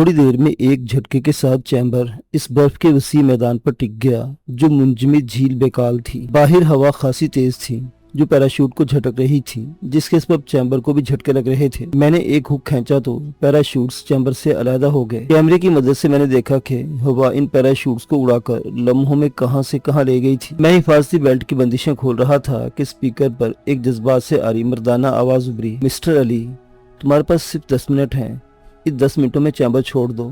تھوڑی دیر میں ایک جھٹکے کے ساتھ چیمبر اس برف کے وسیع میدان پر ٹک گیا جو منجمد جھیل بیکال تھی۔ باہر ہوا خاصی تیز تھی جو پیراشوٹ کو جھٹک رہی تھی، جس کے سبب چیمبر کو بھی جھٹکے لگ رہے تھے۔ میں نے ایک ہک کھینچا تو پیراشوٹس چیمبر سے علیحدہ ہو گئے۔ کیمرے کی مدد سے میں نے دیکھا کہ ہوا ان پیراشوٹس کو اڑا کر لمحوں میں کہاں سے کہاں لے گئی تھی۔ میں حفاظتی بیلٹ کی بندشیں کھول رہا تھا کہ اسپیکر پر ایک جذبات سے آری مردانہ آواز ابھری، مسٹر علی، تمہارے پاس صرف 10 منٹ ہیں، اس 10 منٹوں میں چیمبر چھوڑ دو۔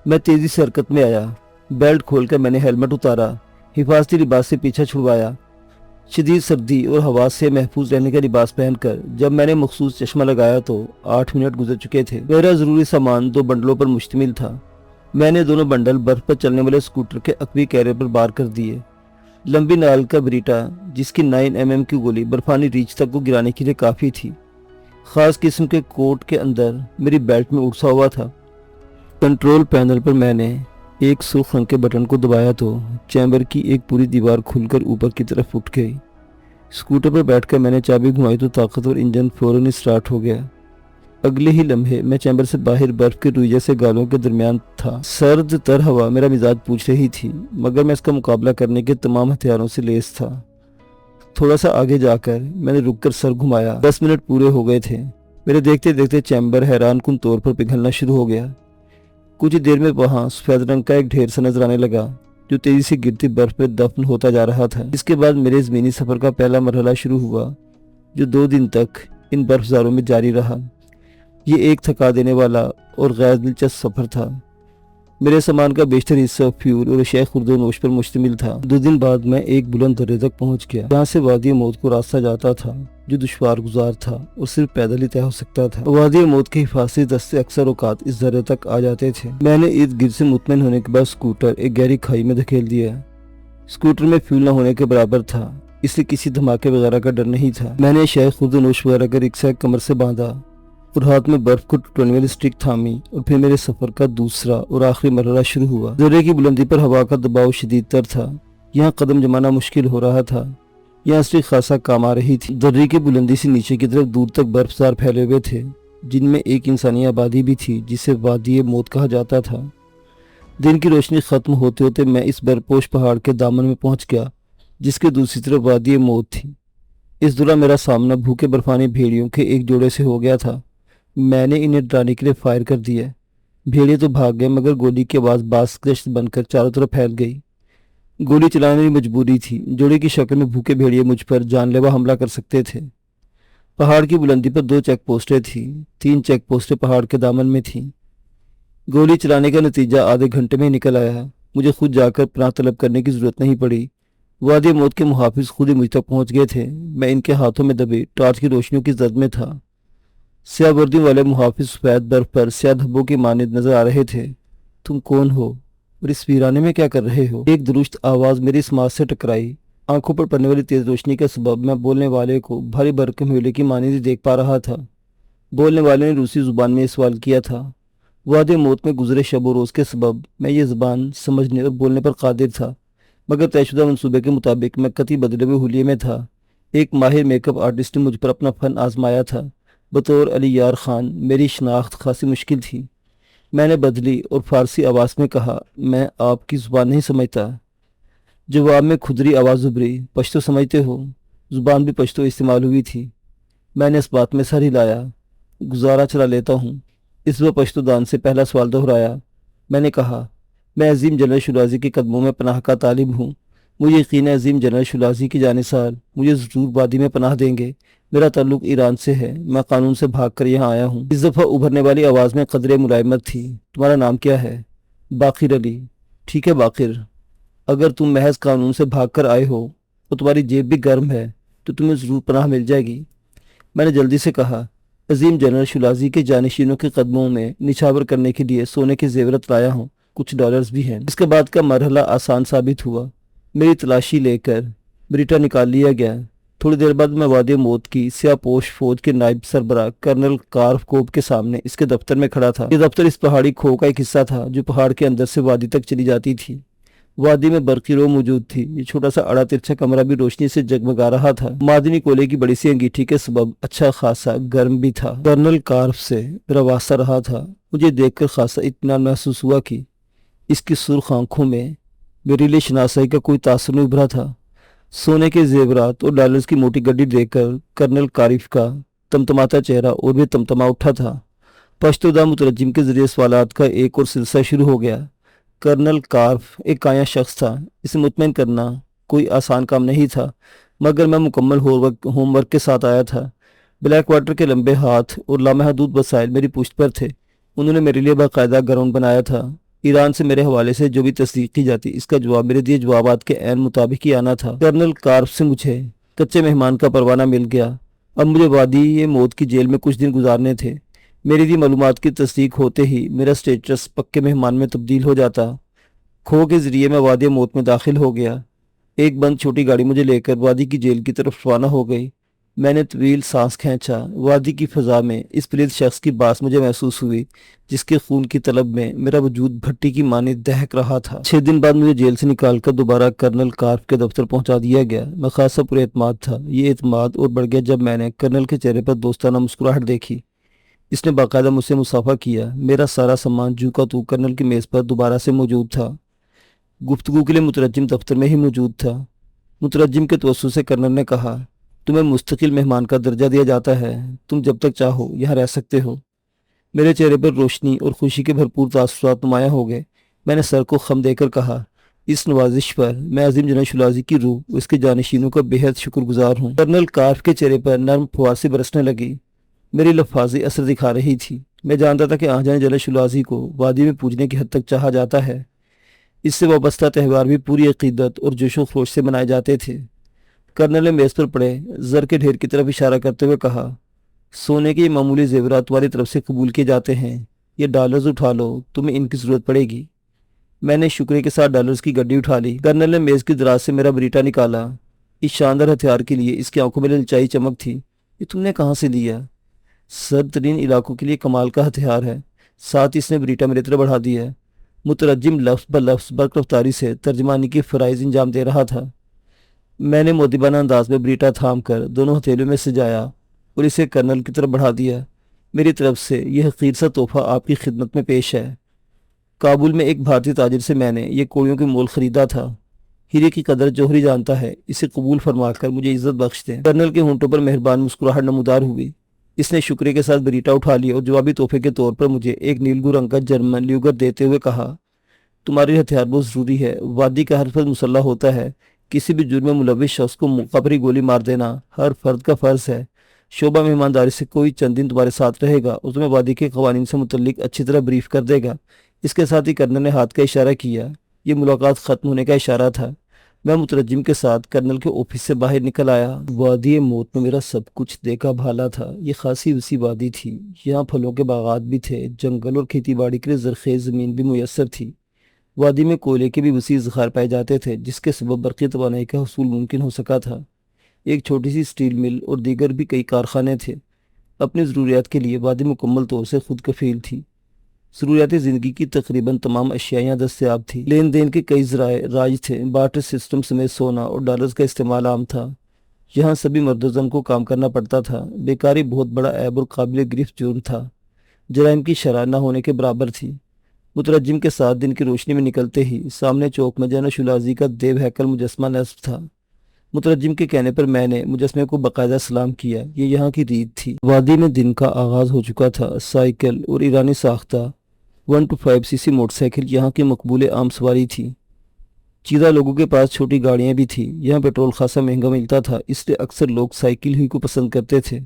میں تیزی سے حرکت میں آیا، بیلٹ کھول کر میں نے ہیلمٹ اتارا، حفاظتی لباس سے پیچھا چھڑوایا۔ شدید سردی اور ہوا سے محفوظ رہنے کا لباس پہن کر جب میں نے مخصوص چشمہ لگایا تو 8 منٹ گزر چکے تھے۔ میرا ضروری سامان 2 بنڈلوں پر مشتمل تھا۔ میں نے دونوں بنڈل برف پر چلنے والے اسکوٹر کے عقبی کیریئر پر بار کر دیے۔ لمبی نال کا بریٹا جس کی 9mm کی گولی برفانی ریچھ تک کو گرانے کے لیے کافی تھی، خاص قسم کے کوٹ کے اندر میری بیلٹ میں اڑسا ہوا تھا۔ کنٹرول پینل پر میں نے ایک سرخ رنگ کے بٹن کو دبایا تو چیمبر کی ایک پوری دیوار کھل کر اوپر کی طرف اٹھ گئی۔ اسکوٹر پر بیٹھ کر میں نے چابی گھمائی تو طاقتور انجن فوراً اسٹارٹ ہو گیا۔ اگلے ہی لمحے میں چیمبر سے باہر برف کے روئی جیسے گالوں کے درمیان تھا۔ سرد تر ہوا میرا مزاج پوچھ رہی تھی، مگر میں اس کا مقابلہ کرنے کے تمام ہتھیاروں سے لیس تھا۔ تھوڑا سا آگے جا کر میں نے رک کر سر گھمایا۔ 10 منٹ پورے ہو گئے تھے۔ میرے دیکھتے دیکھتے چیمبر حیران کن طور پر پگھلنا شروع ہو گیا۔ کچھ دیر میں وہاں سفید رنگ کا ایک ڈھیر سا نظر آنے لگا جو تیزی سے گرتی برف میں دفن ہوتا جا رہا تھا۔ اس کے بعد میرے زمینی سفر کا پہلا مرحلہ شروع ہوا جو 2 دن تک ان برف زاروں میں جاری رہا۔ یہ ایک تھکا دینے والا اور غیر دلچسپ سفر تھا۔ میرے سامان کا بیشتر حصہ فیول اور اشیاء خورد و نوش پر مشتمل تھا۔ 2 دن بعد میں ایک بلند درے تک پہنچ گیا جہاں سے وادی موت کو راستہ جاتا تھا جو دشوار گزار تھا اور صرف پیدل ہی طے ہو سکتا تھا۔ وادی موت کے حفاظتی دستے اکثر اوقات اس درے تک آ جاتے تھے۔ میں نے ارد گرد سے مطمئن ہونے کے بعد اسکوٹر ایک گہری کھائی میں دھکیل دیا۔ اسکوٹر میں فیول نہ ہونے کے برابر تھا، اس لیے کسی دھماکے وغیرہ کا ڈر نہیں تھا۔ میں نے اشیاء خورد و نوش وغیرہ کا رکشہ کمر سے باندھا اور ہاتھ میں برف کو ٹوٹنے والی اسٹک تھامی اور پھر میرے سفر کا دوسرا اور آخری مرحلہ شروع ہوا۔ درے کی بلندی پر ہوا کا دباؤ شدید تر تھا، یہاں قدم جمانا مشکل ہو رہا تھا، یہاں اسٹک خاصا کام آ رہی تھی۔ درے کی بلندی سے نیچے کی طرف دور تک برف زار پھیلے ہوئے تھے جن میں ایک انسانی آبادی بھی تھی جسے وادی موت کہا جاتا تھا۔ دن کی روشنی ختم ہوتے ہوتے میں اس برپوش پہاڑ کے دامن میں پہنچ گیا جس کے دوسری طرف وادی موت تھی۔ اس دوران میرا سامنا بھوکے برفانی بھیڑیوں کے ایک جوڑے سے ہو گیا تھا۔ میں نے انہیں ڈرانے کے لیے فائر کر دیا۔ بھیڑیے تو بھاگ گئے مگر گولی کی آواز باز گشت بن کر چاروں طرف پھیل گئی۔ گولی چلانے کی مجبوری تھی، جوڑے کی شکل میں بھوکے بھیڑیے مجھ پر جان لیوا حملہ کر سکتے تھے۔ پہاڑ کی بلندی پر 2 چیک پوسٹیں تھیں، 3 چیک پوسٹیں پہاڑ کے دامن میں تھیں۔ گولی چلانے کا نتیجہ آدھے گھنٹے میں نکل آیا۔ مجھے خود جا کر پناہ طلب کرنے کی ضرورت نہیں پڑی، وادی موت کے محافظ خود ہی مجھ تک پہنچ گئے تھے۔ میں ان کے ہاتھوں میں دبے ٹارچ کی روشنیوں کی زد میں تھا۔ سیاہ وردی والے محافظ سفید برف پر سیاہ دھبوں کی مانند نظر آ رہے تھے۔ تم کون ہو اور اس ویرانے میں کیا کر رہے ہو؟ ایک درشت آواز میری سماعت سے ٹکرائی۔ آنکھوں پر پڑنے والی تیز روشنی کے سبب میں بولنے والے کو بھاری برقم حویلے کی مانند دیکھ پا رہا تھا۔ بولنے والے نے روسی زبان میں سوال کیا تھا۔ وادی موت میں گزرے شب و روز کے سبب میں یہ زبان سمجھنے اور بولنے پر قادر تھا، مگر طے شدہ منصوبے کے مطابق میں قطعی بدلے ہوئے حلیے میں تھا۔ ایک ماہر میک اپ آرٹسٹ نے مجھ پر اپنا فن آزمایا تھا۔ بطور علی یار خان میری شناخت خاصی مشکل تھی۔ میں نے بدلی اور فارسی آواز میں کہا، میں آپ کی زبان نہیں سمجھتا۔ جواب میں کھدری آواز ابھری، پشتو سمجھتے ہو؟ زبان بھی پشتو استعمال ہوئی تھی۔ میں نے اس بات میں سر ہلایا۔ گزارا چلا لیتا ہوں۔ اس وہ پشتو دان سے پہلا سوال دہرایا۔ میں نے کہا، میں عظیم جنرل شیرازی کے قدموں میں پناہ کا طالب ہوں۔ مجھے یقین ہے عظیم جنرل شیرازی کی جانثال مجھے ضرور وادی میں پناہ دیں گے۔ میرا تعلق ایران سے ہے، میں قانون سے بھاگ کر یہاں آیا ہوں۔ اس دفعہ ابھرنے والی آواز میں قدرے ملائمت تھی۔ تمہارا نام کیا ہے؟ باقر علی۔ ٹھیک ہے باقر، اگر تم محض قانون سے بھاگ کر آئے ہو اور تمہاری جیب بھی گرم ہے تو تمہیں ضرور پناہ مل جائے گی۔ میں نے جلدی سے کہا، عظیم جنرل شیرازی کے جانشینوں کے قدموں میں نچھاور کرنے کے لیے سونے کے زیورات لایا ہوں، کچھ ڈالرز بھی ہیں۔ اس کے بعد کا مرحلہ آسان ثابت ہوا۔ میری تلاشی لے کر بریٹا نکال لیا گیا۔ تھوڑی دیر بعد میں وادی موت کی سیاہ پوش فوج کے نائب سربراہ کرنل کارف کے سامنے اس کے دفتر میں کھڑا تھا۔ یہ دفتر اس پہاڑی کھو کا ایک حصہ تھا جو پہاڑ کے اندر سے وادی تک چلی جاتی تھی۔ وادی میں برقی رو موجود تھی۔ یہ چھوٹا سا اڑا ترچھا کمرہ بھی روشنی سے جگمگا رہا تھا۔ معدنی کولے کی بڑی سی انگیٹھی کے سبب اچھا خاصا گرم بھی تھا۔ کرنل کارف سے میرا واسطہ رہا تھا۔ مجھے دیکھ کر خاصا اطمینان محسوس ہوا کہ اس کی سرخ آنکھوں میں میرے لیے شناسائی کا کوئی تاثر نہیں ابھرا تھا۔ سونے کے زیورات اور ڈالرز کی موٹی گڈی دیکھ کر کرنل کارف کا تمتماتا چہرہ اور بھی تمتما اٹھا تھا۔ پشتودہ مترجم کے ذریعے سوالات کا ایک اور سلسلہ شروع ہو گیا۔ کرنل کارف ایک کایا شخص تھا۔ اسے مطمئن کرنا کوئی آسان کام نہیں تھا، مگر میں مکمل ہوم ورک کے ساتھ آیا تھا۔ بلیک واٹر کے لمبے ہاتھ اور لامحدود وسائل میری پشت پر تھے۔ انہوں نے میرے لیے باقاعدہ گراؤنڈ بنایا تھا۔ ایران سے میرے حوالے سے جو بھی تصدیق کی جاتی، اس کا جواب میرے دیے جوابات کے عین مطابق ہی آنا تھا۔ کرنل کارف سے مجھے کچے مہمان کا پروانہ مل گیا۔ اب مجھے وادی موت کی جیل میں کچھ دن گزارنے تھے۔ میری دی معلومات کی تصدیق ہوتے ہی میرا سٹیٹس پکے مہمان میں تبدیل ہو جاتا۔ کھو کے ذریعے میں وادی موت میں داخل ہو گیا۔ ایک بند چھوٹی گاڑی مجھے لے کر وادی کی جیل کی طرف روانہ ہو گئی۔ میں نے طویل سانس کھینچا۔ وادی کی فضا میں اس پلیت شخص کی باس مجھے محسوس ہوئی، جس کے خون کی طلب میں میرا وجود بھٹی کی مانند دہک رہا تھا۔ 6 دن بعد مجھے جیل سے نکال کر دوبارہ کرنل کارف کے دفتر پہنچا دیا گیا۔ میں خاصا پر اعتماد تھا۔ یہ اعتماد اور بڑھ گیا جب میں نے کرنل کے چہرے پر دوستانہ مسکراہٹ دیکھی۔ اس نے باقاعدہ مجھ سے مصافحہ کیا۔ میرا سارا سامان جو کا تو کرنل کی میز پر دوبارہ سے موجود تھا۔ گفتگو کے لیے مترجم دفتر میں ہی موجود تھا۔ مترجم کے توسط سے کرنل نے کہا، تمہیں مستقل مہمان کا درجہ دیا جاتا ہے۔ تم جب تک چاہو یہاں رہ سکتے ہو۔ میرے چہرے پر روشنی اور خوشی کے بھرپور تاثرات نمایاں ہو گئے۔ میں نے سر کو خم دے کر کہا، اس نوازش پر میں عظیم جنرل شلازی کی روح اور اس کے جانشینوں کا بے حد شکر گزار ہوں۔ کرنل کارف کے چہرے پر نرم پھوار سے برسنے لگی۔ میری لفاظی اثر دکھا رہی تھی۔ میں جانتا تھا کہ آنجان جنرل شلازی کو وادی میں پوجنے کی حد تک چاہا جاتا ہے۔ اس سے وابستہ تہوار بھی پوری عقیدت اور جوش و خروش سے منائے جاتے تھے۔ کرنل نے میز پر پڑے زر کے ڈھیر کی طرف اشارہ کرتے ہوئے کہا، سونے کے یہ معمولی زیورات تمہاری طرف سے قبول کیے جاتے ہیں۔ یہ ڈالرز اٹھا لو، تمہیں ان کی ضرورت پڑے گی۔ میں نے شکریہ کے ساتھ ڈالرز کی گڈی اٹھا لی۔ کرنل نے میز کی دراز سے میرا بریٹا نکالا۔ اس شاندار ہتھیار کے لیے اس کی آنکھوں میں للچائی چمک تھی۔ یہ تم نے کہاں سے لیا؟ سرد ترین علاقوں کے لیے کمال کا ہتھیار ہے۔ ساتھ اس نے بریٹا میری طرف بڑھا دیا۔ مترجم لفظ بلفظ برق رفتاری سے ترجمانی کی فرائض انجام دے رہا تھا۔ میں نے مؤدبانہ انداز میں بریٹا تھام کر دونوں ہتھیلیوں میں سجایا اور اسے کرنل کی طرف بڑھا دیا۔ میری طرف سے یہ حقیر سا تحفہ آپ کی خدمت میں پیش ہے۔ کابل میں ایک بھارتی تاجر سے میں نے یہ کوڑیوں کے مول خریدا تھا۔ ہیرے کی قدر جوہری جانتا ہے، اسے قبول فرما کر مجھے عزت بخش دیں۔ کرنل کے ہونٹوں پر مہربان مسکراہٹ نمودار ہوئی۔ اس نے شکریہ کے ساتھ بریٹا اٹھا لیا اور جوابی تحفے کے طور پر مجھے ایک نیلگو رنگ کا جرمن لیوگر دیتے ہوئے کہا، تمہاری ہتھیار بہت ضروری ہے۔ وادی کا ہر فرد مسلح ہوتا ہے۔ کسی بھی جرم میں ملوث شخص کو موقع پر ہی گولی مار دینا ہر فرد کا فرض ہے۔ شعبہ مہمانداری سے کوئی چند دن تمہارے ساتھ رہے گا اور تمہیں وادی کے قوانین سے متعلق اچھی طرح بریف کر دے گا۔ اس کے ساتھ ہی کرنل نے ہاتھ کا اشارہ کیا۔ یہ ملاقات ختم ہونے کا اشارہ تھا۔ میں مترجم کے ساتھ کرنل کے آفس سے باہر نکل آیا۔ وادی موت میں میرا سب کچھ دیکھا بھالا تھا۔ یہ خاصی وسیع وادی تھی۔ یہاں پھلوں کے باغات بھی تھے، جنگل اور کھیتی باڑی کے لیے زرخیز زمین بھی میسر تھی۔ وادی میں کوئلے کے بھی وسیع ذخائر پائے جاتے تھے، جس کے سبب برقی توانائی کا حصول ممکن ہو سکا تھا۔ ایک چھوٹی سی سٹیل مل اور دیگر بھی کئی کارخانے تھے۔ اپنی ضروریات کے لیے وادی مکمل طور سے خود کفیل تھی۔ ضروریات زندگی کی تقریباً تمام اشیاء یہاں دستیاب تھی۔ لین دین کے کئی ذرائع راج تھے۔ بارٹر سسٹم سمیت سونا اور ڈالرز کا استعمال عام تھا۔ یہاں سبھی مرد و زن کو کام کرنا پڑتا تھا۔ بیکاری بہت بڑا عیب اور قابل گرفت جرم تھا۔ جرائم کی شرح نہ ہونے کے برابر تھی۔ مترجم کے ساتھ دن کی روشنی میں نکلتے ہی سامنے چوک میں جنرل شلازی کا دیو ہیکل مجسمہ نصب تھا۔ مترجم کے کہنے پر میں نے مجسمے کو باقاعدہ سلام کیا۔ یہ یہاں کی ریت تھی۔ وادی میں دن کا آغاز ہو چکا تھا۔ سائیکل اور ایرانی ساختہ 125 cc موٹر سائیکل یہاں کی مقبول عام سواری تھی۔ چیدہ لوگوں کے پاس چھوٹی گاڑیاں بھی تھیں۔ یہاں پیٹرول خاصا مہنگا ملتا تھا، اس لیے اکثر لوگ سائیکل ہی کو پسند کرتے تھے۔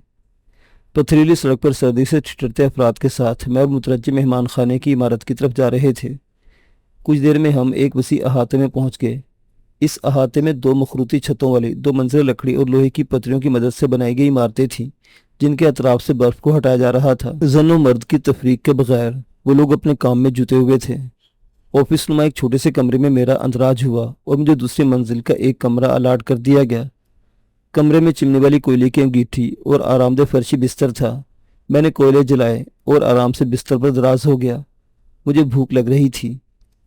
پتھریلی سڑک پر سردی سے ٹھٹرتے افراد کے ساتھ میں اور مترجم مہمان خانے کی عمارت کی طرف جا رہے تھے۔ کچھ دیر میں ہم ایک وسیع احاطے میں پہنچ گئے۔ اس احاطے میں 2 مخروطی چھتوں والی 2 منزل لکڑی اور لوہے کی پتریوں کی مدد سے بنائی گئی عمارتیں تھیں، جن کے اطراف سے برف کو ہٹایا جا رہا تھا۔ زن و مرد کی تفریق کے بغیر وہ لوگ اپنے کام میں جٹے ہوئے تھے۔ آفس نما ایک چھوٹے سے کمرے میں میرا اندراج ہوا اور مجھے دوسری منزل کا ایک کمرہ الاٹ کر دیا گیا۔ کمرے میں چمنی والی کوئلے کی انگیٹھی اور آرام دہ فرشی بستر تھا۔ میں نے کوئلے جلائے اور آرام سے بستر پر دراز ہو گیا۔ مجھے بھوک لگ رہی تھی۔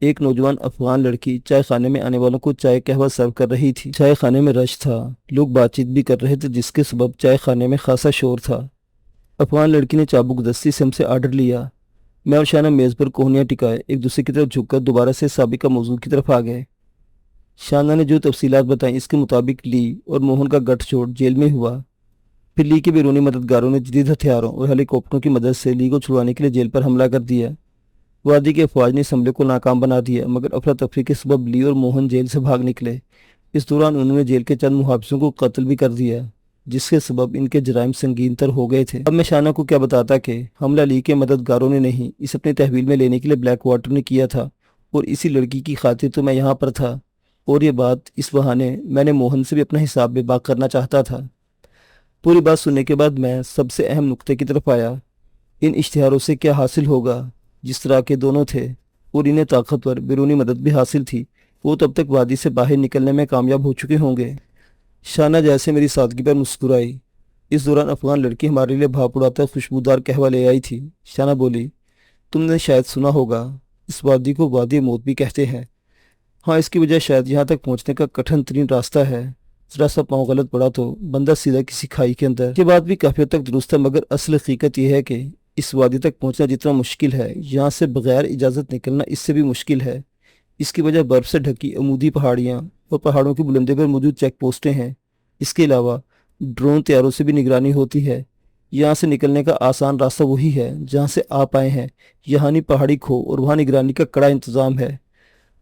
ایک نوجوان افغان لڑکی چائے خانے میں آنے والوں کو چائے قہوہ سرو کر رہی تھی۔ چائے خانے میں رش تھا، لوگ بات چیت بھی کر رہے تھے، جس کے سبب چائے خانے میں خاصا شور تھا۔ افغان لڑکی نے چابک دستی سے ہم سے آرڈر لیا۔ میں اور شانہ میز پر کوہنیاں ٹکائے ایک دوسرے کی طرف جھک کر دوبارہ سے سابقہ موضوع کی طرف آ گئے۔ شانہ نے جو تفصیلات بتائیں اس کے مطابق لی اور موہن کا گٹھ چھوڑ جیل میں ہوا۔ پھر لی کے بیرونی مددگاروں نے جدید ہتھیاروں اور ہیلی کاپٹروں کی مدد سے لی کو چھڑوانے کے لیے جیل پر حملہ کر دیا۔ وادی کے افواج نے اس حملے کو ناکام بنا دیا، مگر افراتفری کے سبب لی اور موہن جیل سے بھاگ نکلے۔ اس دوران انہوں نے جیل کے چند محافظوں کو قتل بھی کر دیا، جس کے سبب ان کے جرائم سنگین تر ہو گئے تھے۔ اب میں شانہ کو کیا بتاتا کہ حملہ لی کے مددگاروں نے نہیں، اس اپنے تحویل میں لینے کے لیے بلیک واٹر نے کیا تھا، اور اسی لڑکی کی خاطر تو میں یہاں پر تھا، اور یہ بات اس بہانے میں نے موہن سے بھی اپنا حساب بے باک کرنا چاہتا تھا۔ پوری بات سننے کے بعد میں سب سے اہم نقطے کی طرف آیا۔ ان اشتہاروں سے کیا حاصل ہوگا؟ جس طرح کے دونوں تھے اور انہیں طاقتور بیرونی مدد بھی حاصل تھی، وہ تب تک وادی سے باہر نکلنے میں کامیاب ہو چکے ہوں گے۔ شانہ جیسے میری سادگی پر مسکرائی۔ اس دوران افغان لڑکی ہمارے لیے بھاپ اڑاتا خوشبودار قہوہ لے آئی تھی۔ شانہ بولی، تم نے شاید سنا ہوگا اس وادی کو وادی موت بھی کہتے ہیں۔ ہاں، اس کی وجہ شاید یہاں تک پہنچنے کا کٹھن ترین راستہ ہے۔ ذرا سا پاؤں غلط پڑا تو بندہ سیدھا کسی کھائی کے اندر۔ یہ بات بھی کافی حد تک درست ہے، مگر اصل حقیقت یہ ہے کہ اس وادی تک پہنچنا جتنا مشکل ہے، یہاں سے بغیر اجازت نکلنا اس سے بھی مشکل ہے۔ اس کی وجہ برف سے ڈھکی عمودی پہاڑیاں اور پہاڑوں کی بلندی پر موجود چیک پوسٹیں ہیں۔ اس کے علاوہ ڈرون طیاروں سے بھی نگرانی ہوتی ہے۔ یہاں سے نکلنے کا آسان راستہ وہی ہے جہاں سے آپ آئے ہیں، یہاں پہاڑی کھو، اور وہاں نگرانی کا کڑا انتظام ہے۔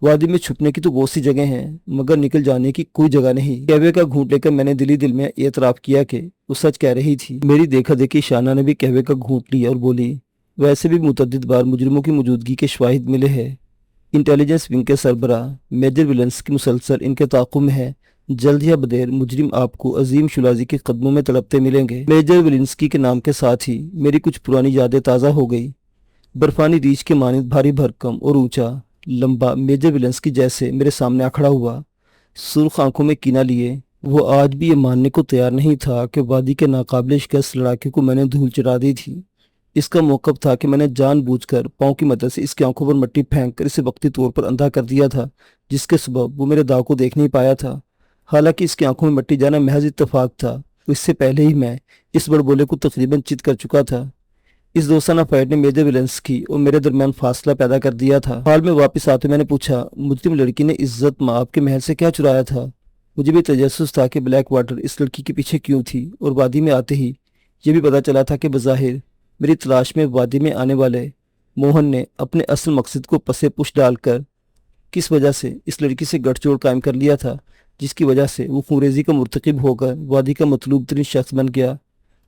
وادی میں چھپنے کی تو بہت سی جگہ ہیں، مگر نکل جانے کی کوئی جگہ نہیں۔ قہوے کا گھونٹ لے کر میں نے دلی دل میں اعتراف کیا کہ وہ سچ کہہ رہی تھی۔ میری دیکھا دیکھی شانہ نے بھی قہوے کا گھونٹ لیا اور بولی، ویسے بھی متعدد بار مجرموں کی موجودگی کے شواہد ملے ہیں۔ انٹیلیجنس ونگ کے سربراہ میجر ولنس کی مسلسل ان کے تعاقب میں ہے۔ جلد یا بدیر مجرم آپ کو عظیم شلازی کے قدموں میں تڑپتے ملیں گے۔ میجر ولنسکی کے نام کے ساتھ ہی میری کچھ پرانی یادیں تازہ ہو گئی۔ برفانی ریچھ کے مانند بھاری بھرکم اور اونچا لمبا میجر ولنسکی جیسے میرے سامنے آ کھڑا ہوا، سرخ آنکھوں میں کینہ لیے۔ وہ آج بھی یہ ماننے کو تیار نہیں تھا کہ وادی کے ناقابل شکست لڑاکے کو میں نے دھول چرا دی تھی۔ اس کا موقف تھا کہ میں نے جان بوجھ کر پاؤں کی مدد سے اس کی آنکھوں پر مٹی پھینک کر اسے وقتی طور پر اندھا کر دیا تھا، جس کے سبب وہ میرے داغ کو دیکھ نہیں پایا تھا۔ حالانکہ اس کی آنکھوں میں مٹی جانا محض اتفاق تھا، تو اس سے پہلے ہی میں اس بڑبولے کو تقریباً چت کر چکا تھا۔ اس دوستانہ فائٹ نے میجر ولنسکی اور میرے درمیان فاصلہ پیدا کر دیا تھا۔ حال میں واپس آتے میں نے پوچھا، مجرم لڑکی نے عزت مآب کے محل سے کیا چرایا تھا؟ مجھے بھی تجسس تھا کہ بلیک واٹر اس لڑکی کے پیچھے کیوں تھی، اور وادی میں آتے ہی یہ بھی پتا چلا تھا کہ بظاہر میری تلاش میں وادی میں آنے والے موہن نے اپنے اصل مقصد کو پسے پش ڈال کر کس وجہ سے اس لڑکی سے گٹھ جوڑ قائم کر لیا تھا، جس کی وجہ سے وہ خونریزی کا مرتکب ہو کر وادی کا مطلوب ترین شخص بن گیا۔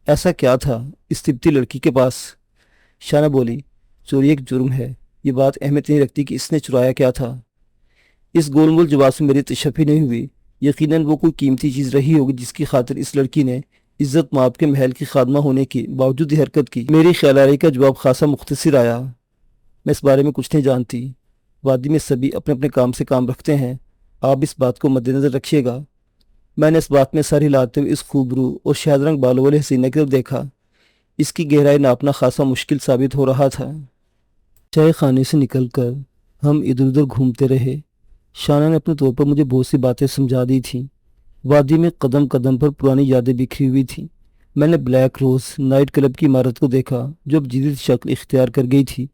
ایسا کیا تھا اس تبتی لڑکی کے پاس؟ شانہ بولی، چوری ایک جرم ہے، یہ بات اہمیت نہیں رکھتی کہ اس نے چرایا کیا تھا۔ اس گول مول جواب سے میری تشفی نہیں ہوئی۔ یقیناً وہ کوئی قیمتی چیز رہی ہوگی جس کی خاطر اس لڑکی نے عزت مآب کے محل کی خادمہ ہونے کے باوجود یہ حرکت کی۔ میری خیال آئی کا جواب خاصا مختصر آیا، میں اس بارے میں کچھ نہیں جانتی۔ وادی میں سبھی اپنے اپنے کام سے کام رکھتے ہیں، آپ اس بات کو مد نظر رکھیے گا۔ میں نے اس بات میں سر ہلاتے ہوئے اس خوبرو اور شہد رنگ بالوں والے حسینہ کی طرف دیکھا۔ اس کی گہرائی ناپنا خاصا مشکل ثابت ہو رہا تھا۔ چائے خانے سے نکل کر ہم ادھر ادھر گھومتے رہے۔ شانہ نے اپنے طور پر مجھے بہت سی باتیں سمجھا دی تھیں۔ وادی میں قدم قدم پر پرانی یادیں بکھری ہوئی تھیں۔ میں نے بلیک روز نائٹ کلب کی عمارت کو دیکھا جو اب جدید شکل اختیار کر گئی تھی۔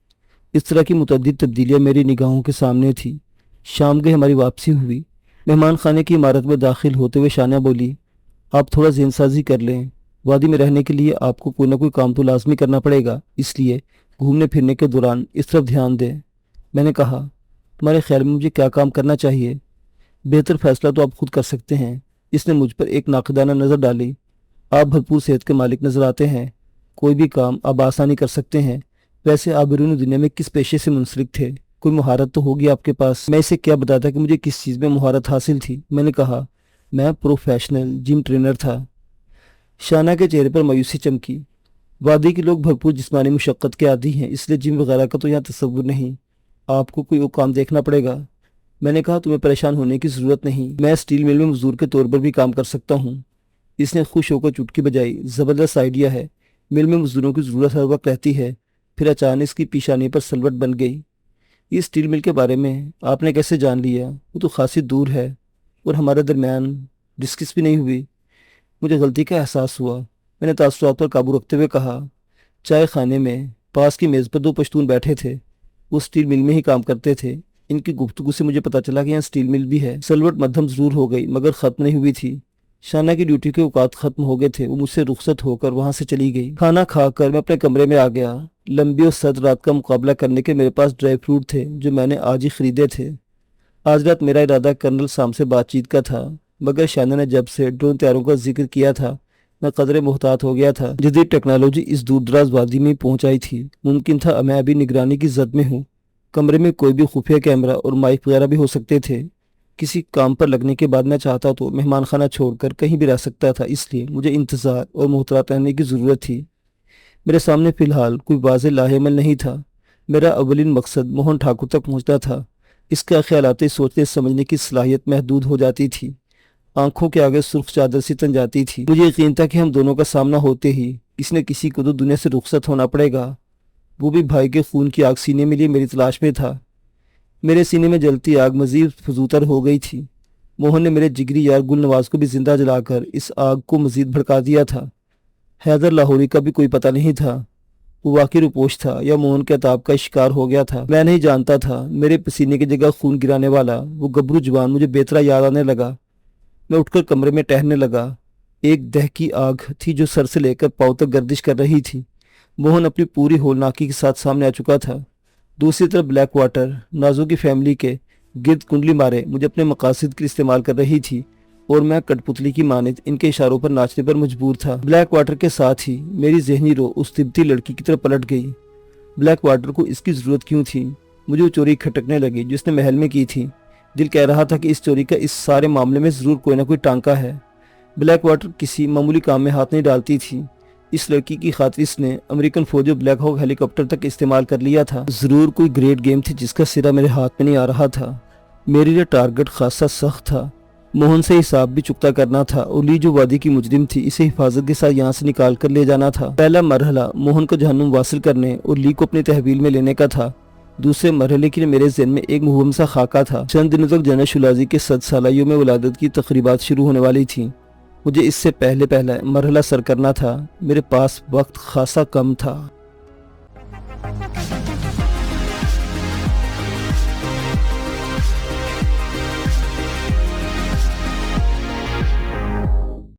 اس طرح کی متعدد تبدیلیاں میری نگاہوں کے سامنے تھی۔ شام گئے ہماری واپسی ہوئی۔ مہمان خانے کی عمارت میں داخل ہوتے ہوئے شانہ بولی، آپ تھوڑا ذہن سازی کر لیں، وادی میں رہنے کے لیے آپ کو کوئی نہ کوئی کام تو لازمی کرنا پڑے گا، اس لیے گھومنے پھرنے کے دوران اس طرف دھیان دیں۔ میں نے کہا، تمہارے خیال میں مجھے کیا کام کرنا چاہیے؟ بہتر فیصلہ تو آپ خود کر سکتے ہیں۔ اس نے مجھ پر ایک ناقدانہ نظر ڈالی۔ آپ بھرپور صحت کے مالک نظر آتے ہیں، کوئی بھی کام آپ آسانی کر سکتے ہیں۔ ویسے آپ بیرونی دنیا میں کس پیشے سے منسلک تھے؟ کوئی مہارت تو ہوگی آپ کے پاس۔ میں اسے کیا بتاتا کہ مجھے کس چیز میں مہارت حاصل تھی؟ میں نے کہا، میں پروفیشنل جم ٹرینر تھا۔ شانہ کے چہرے پر مایوسی چمکی۔ وادی کے لوگ بھرپور جسمانی مشقت کے عادی ہیں، اس لیے جم وغیرہ کا تو یہاں تصور نہیں۔ آپ کو کوئی اور کام دیکھنا پڑے گا۔ میں نے کہا، تمہیں پریشان ہونے کی ضرورت نہیں، میں اسٹیل مل میں مزدور کے طور پر بھی کام کر سکتا ہوں۔ اس نے خوش ہو کر چٹکی بجائی۔ زبردست آئیڈیا ہے، مل میں مزدوروں کی ضرورت ہر وقت رہتی ہے۔ پھر اچانک اس کی پیشانی پر سلوٹ بن گئی۔ یہ اسٹیل مل کے بارے میں آپ نے کیسے جان لیا؟ وہ تو خاصی دور ہے اور ہمارے درمیان ڈسکس بھی نہیں ہوئی۔ مجھے غلطی کا احساس ہوا۔ میں نے تاثرات پر قابو رکھتے ہوئے کہا، چائے خانے میں پاس کی میز پر دو پشتون بیٹھے تھے، وہ اسٹیل مل میں ہی کام کرتے تھے۔ ان کی گفتگو سے مجھے پتا چلا کہ یہاں اسٹیل مل بھی ہے۔ سلوٹ مدھم ضرور ہو گئی مگر ختم نہیں ہوئی تھی۔ شانہ کی ڈیوٹی کے اوقات ختم ہو گئے تھے، وہ مجھ سے رخصت ہو کر وہاں سے چلی گئی۔ کھانا کھا کر میں اپنے کمرے میں آ گیا۔ لمبی اور سرد رات کا مقابلہ کرنے کے میرے پاس ڈرائی فروٹ تھے جو میں نے آج ہی خریدے تھے۔ آج رات میرا ارادہ کرنل سام سے بات چیت کا تھا، مگر شانہ نے جب سے ڈرون تیاروں کا ذکر کیا تھا میں قدرے محتاط ہو گیا تھا۔ جدید ٹیکنالوجی اس دور دراز وادی میں پہنچ آئی تھی، ممکن تھا میں ابھی نگرانی کی زد میں ہوں۔ کمرے میں کوئی بھی خفیہ کیمرہ اور مائک وغیرہ بھی ہو سکتے تھے۔ کسی کام پر لگنے کے بعد میں چاہتا تو مہمان خانہ چھوڑ کر کہیں بھی رہ سکتا تھا، اس لیے مجھے انتظار اور محتاط رہنے کی ضرورت تھی۔ میرے سامنے فی الحال کوئی واضح لاہ عمل نہیں تھا۔ میرا اولین مقصد موہن ٹھاکر تک پہنچنا تھا۔ اس کا خیالاتی سوچنے سمجھنے کی صلاحیت محدود ہو جاتی تھی، آنکھوں کے آگے سرخ چادر سی تن جاتی تھی۔ مجھے یقین تھا کہ ہم دونوں کا سامنا ہوتے ہی کسی نہ کسی کو تو دنیا سے رخصت ہونا پڑے گا، وہ بھی بھائی کے خون کی آگ سینے میں لیے میری تلاش میں تھا۔ میرے سینے میں جلتی آگ مزید فزوتر ہو گئی تھی۔ موہن نے میرے جگری یار گل نواز کو بھی زندہ جلا کر اس آگ کو مزید بھڑکا دیا تھا۔ حیدر لاہوری کا بھی کوئی پتہ نہیں تھا، وہ واقعی روپوش تھا یا موہن کے عطاب کا شکار ہو گیا تھا، میں نہیں جانتا تھا۔ میرے پسینے کی جگہ خون گرانے والا وہ گبرو جوان مجھے بے طرح یاد آنے لگا۔ میں اٹھ کر کمرے میں ٹہلنے لگا۔ ایک دہکی آگ تھی جو سر سے لے کر پاؤں تک گردش کر رہی تھی۔ موہن اپنی پوری ہولناکی کے ساتھ سامنے آ چکا تھا۔ دوسری طرف بلیک واٹر نازو کی فیملی کے گرد کنڈلی مارے مجھے اپنے مقاصد کے استعمال کر رہی تھی اور میں کٹ پتلی کی مانند ان کے اشاروں پر ناچنے پر مجبور تھا۔ بلیک واٹر کے ساتھ ہی میری ذہنی رو اس تبتی لڑکی کی طرف پلٹ گئی۔ بلیک واٹر کو اس کی ضرورت کیوں تھی؟ مجھے وہ چوری کھٹکنے لگی جو اس نے محل میں کی تھی۔ دل کہہ رہا تھا کہ اس چوری کا اس سارے معاملے میں ضرور کوئی نہ کوئی ٹانکا ہے۔ بلیک واٹر کسی معمولی کام میں ہاتھ نہیں ڈالتی تھی۔ اس لڑکی کی خاطر اس نے امریکن فوجی بلیک ہاک ہیلی کاپٹر تک استعمال کر لیا تھا۔ ضرور کوئی گریٹ گیم تھی جس کا سرا میرے ہاتھ میں نہیں آ رہا تھا۔ میرے لیے ٹارگٹ خاصا سخت تھا۔ موہن سے حساب بھی چکتا کرنا تھا اور لی جو وادی کی مجرم تھی اسے حفاظت کے ساتھ یہاں سے نکال کر لے جانا تھا۔ پہلا مرحلہ موہن کو جہنم واصل کرنے اور لی کو اپنی تحویل میں لینے کا تھا۔ دوسرے مرحلے کے لیے میرے ذہن میں ایک مبہم سا خاکہ تھا۔ چند دنوں تک جنرل شولازی کے 100 سالہ یوم ولادت کی تقریبات شروع ہونے والی تھیں۔ مجھے اس سے پہلا مرحلہ سر کرنا تھا۔ میرے پاس وقت خاصا کم تھا۔